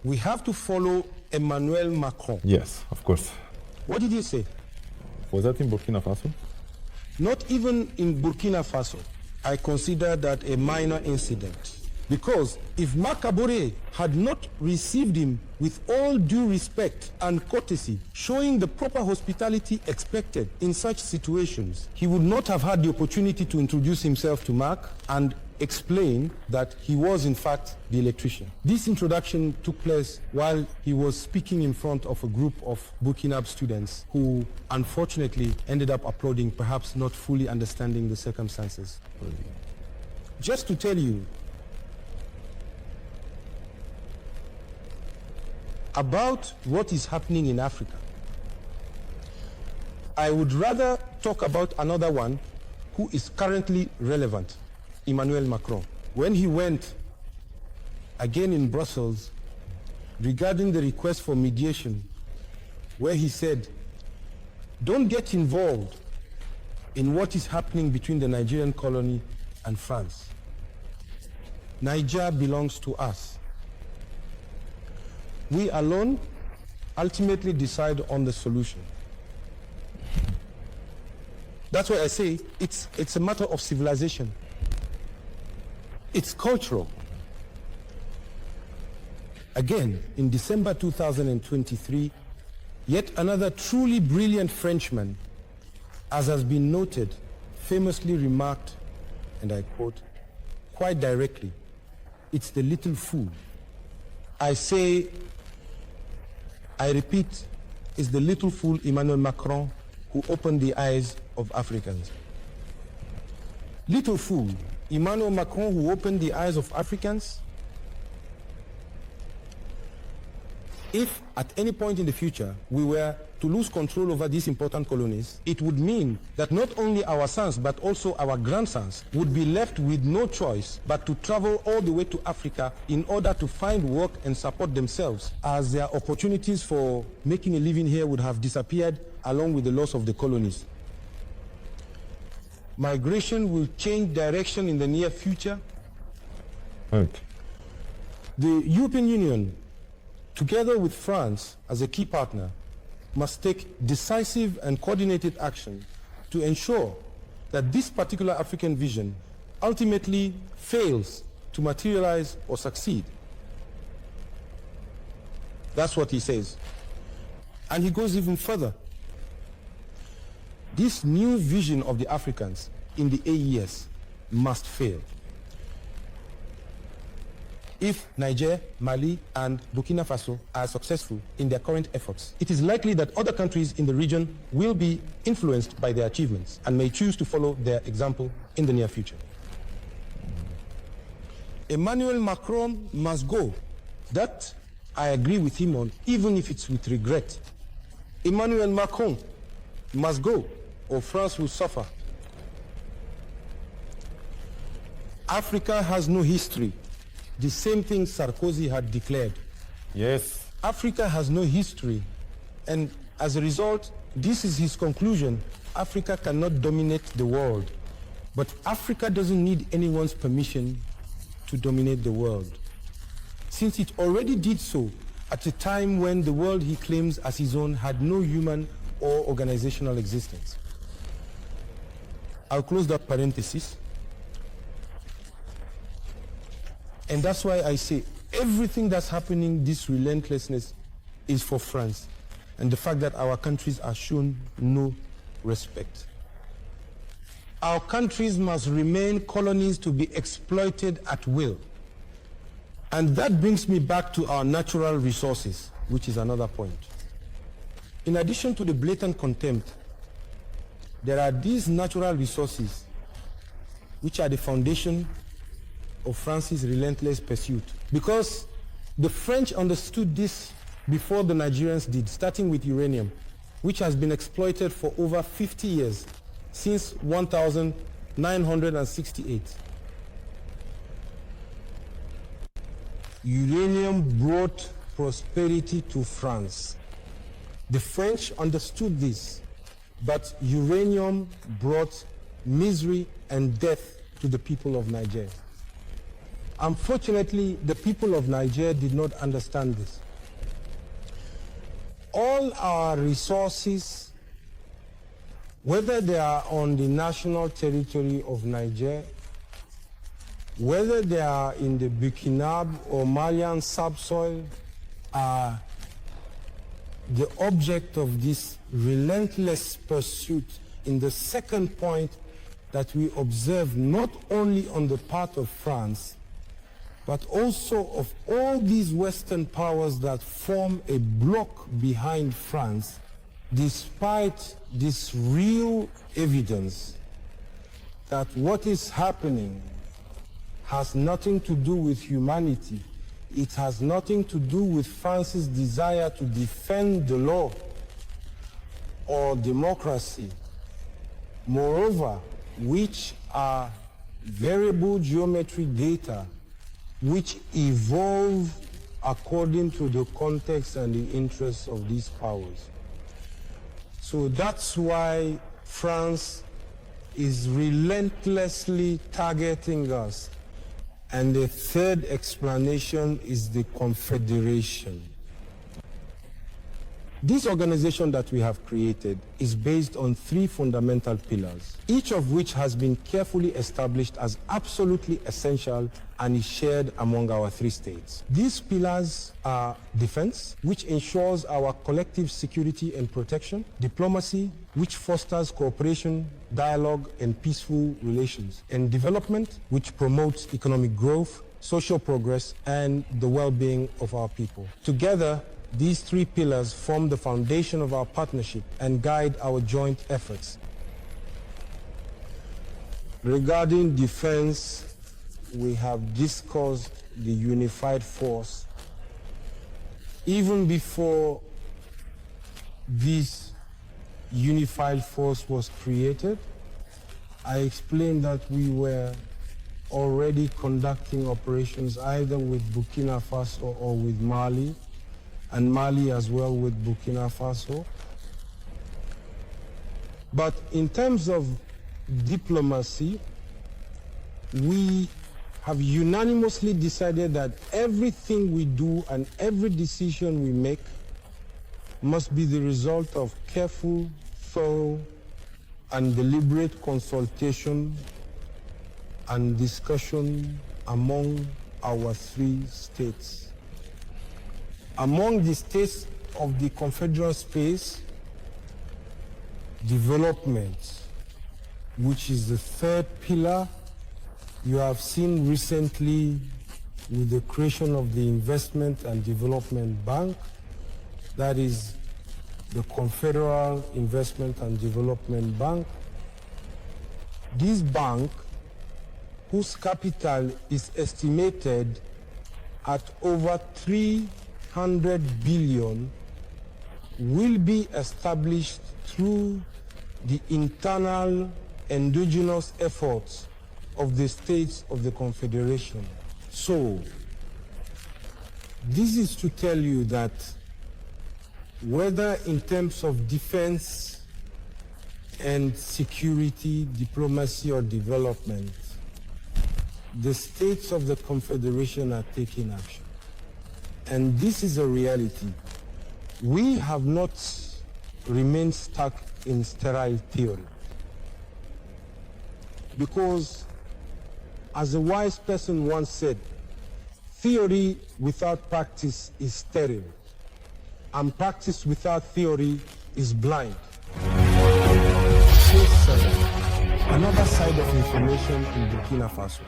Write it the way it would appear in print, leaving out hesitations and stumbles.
We have to follow Emmanuel Macron. Yes, of course. What did he say? Was that in Burkina Faso? Not even in Burkina Faso. I consider that a minor incident. Because if Marc Kabore had not received him with all due respect and courtesy, showing the proper hospitality expected in such situations, he would not have had the opportunity to introduce himself to Marc and explain that he was in fact the electrician. This introduction took place while he was speaking in front of a group of Burkinab students who unfortunately ended up applauding, perhaps not fully understanding the circumstances. Just to tell you about what is happening in Africa, I would rather talk about another one who is currently relevant, Emmanuel Macron. When he went again in Brussels regarding the request for mediation, where he said, don't get involved in what is happening between the Nigerian colony and France. Niger belongs to us. We alone ultimately decide on the solution. That's why I say it's a matter of civilization. It's cultural. Again, in December 2023, yet another truly brilliant Frenchman, as has been noted, famously remarked, and I quote, quite directly, it's the little fool. I repeat, it's the little fool Emmanuel Macron who opened the eyes of Africans. Little fool Emmanuel Macron who opened the eyes of Africans. If at any point in the future we were to lose control over these important colonies, it would mean that not only our sons but also our grandsons would be left with no choice but to travel all the way to Africa in order to find work and support themselves, as their opportunities for making a living here would have disappeared along with the loss of the colonies. Migration will change direction in the near future. Right. The European Union, together with France as a key partner, must take decisive and coordinated action to ensure that this particular African vision ultimately fails to materialize or succeed. That's what he says. And he goes even further. This new vision of the Africans in the AES must fail. If Niger, Mali, and Burkina Faso are successful in their current efforts, it is likely that other countries in the region will be influenced by their achievements and may choose to follow their example in the near future. Emmanuel Macron must go. That I agree with him on, even if it's with regret. Emmanuel Macron must go, or France will suffer. Africa has no history. The same thing Sarkozy had declared. Yes. Africa has no history, and as a result, this is his conclusion. Africa cannot dominate the world, but Africa doesn't need anyone's permission to dominate the world, since it already did so at a time when the world he claims as his own had no human or organizational existence. I'll close that parenthesis. And that's why I say everything that's happening, this relentlessness, is for France. And the fact that our countries are shown no respect. Our countries must remain colonies to be exploited at will. And that brings me back to our natural resources, which is another point. In addition to the blatant contempt, there are these natural resources which are the foundation of France's relentless pursuit. Because the French understood this before the Nigerians did, starting with uranium, which has been exploited for over 50 years, since 1968. Uranium brought prosperity to France. The French understood this, but uranium brought misery and death to the people of Nigeria. Unfortunately, the people of Nigeria did not understand this. All our resources, whether they are on the national territory of Nigeria, whether they are in the Burkina or Malian subsoil, are the object of this relentless pursuit in the second point that we observe not only on the part of France, but also of all these Western powers that form a bloc behind France, despite this real evidence that what is happening has nothing to do with humanity. It has nothing to do with France's desire to defend the law or democracy. Moreover, which are variable geometry data which evolve according to the context and the interests of these powers. So that's why France is relentlessly targeting us. And the third explanation is the Confederation. This organization that we have created is based on three fundamental pillars, each of which has been carefully established as absolutely essential and is shared among our three states. These pillars are defense, which ensures our collective security and protection; diplomacy, which fosters cooperation, dialogue, and peaceful relations; and development, which promotes economic growth, social progress, and the well-being of our people. Together, these three pillars form the foundation of our partnership and guide our joint efforts. Regarding defense, we have discussed the unified force. Even before this unified force was created, I explained that we were already conducting operations either with Burkina Faso or with Mali, and Mali as well with Burkina Faso. But in terms of diplomacy, we have unanimously decided that everything we do and every decision we make must be the result of careful, thorough, and deliberate consultation and discussion among our three states. Among the states of the Confederal space, development, which is the third pillar, you have seen recently with the creation of the Investment and Development Bank, that is the Confederal Investment and Development Bank. This bank, whose capital is estimated at over 300 billion, will be established through the internal endogenous efforts of the states of the Confederation. So, this is to tell you that whether in terms of defense and security, diplomacy, or development, the states of the Confederation are taking action. And this is a reality. We have not remained stuck in sterile theory. Because, as a wise person once said, theory without practice is sterile, and practice without theory is blind. Case 7. Another side of information in Burkina Faso.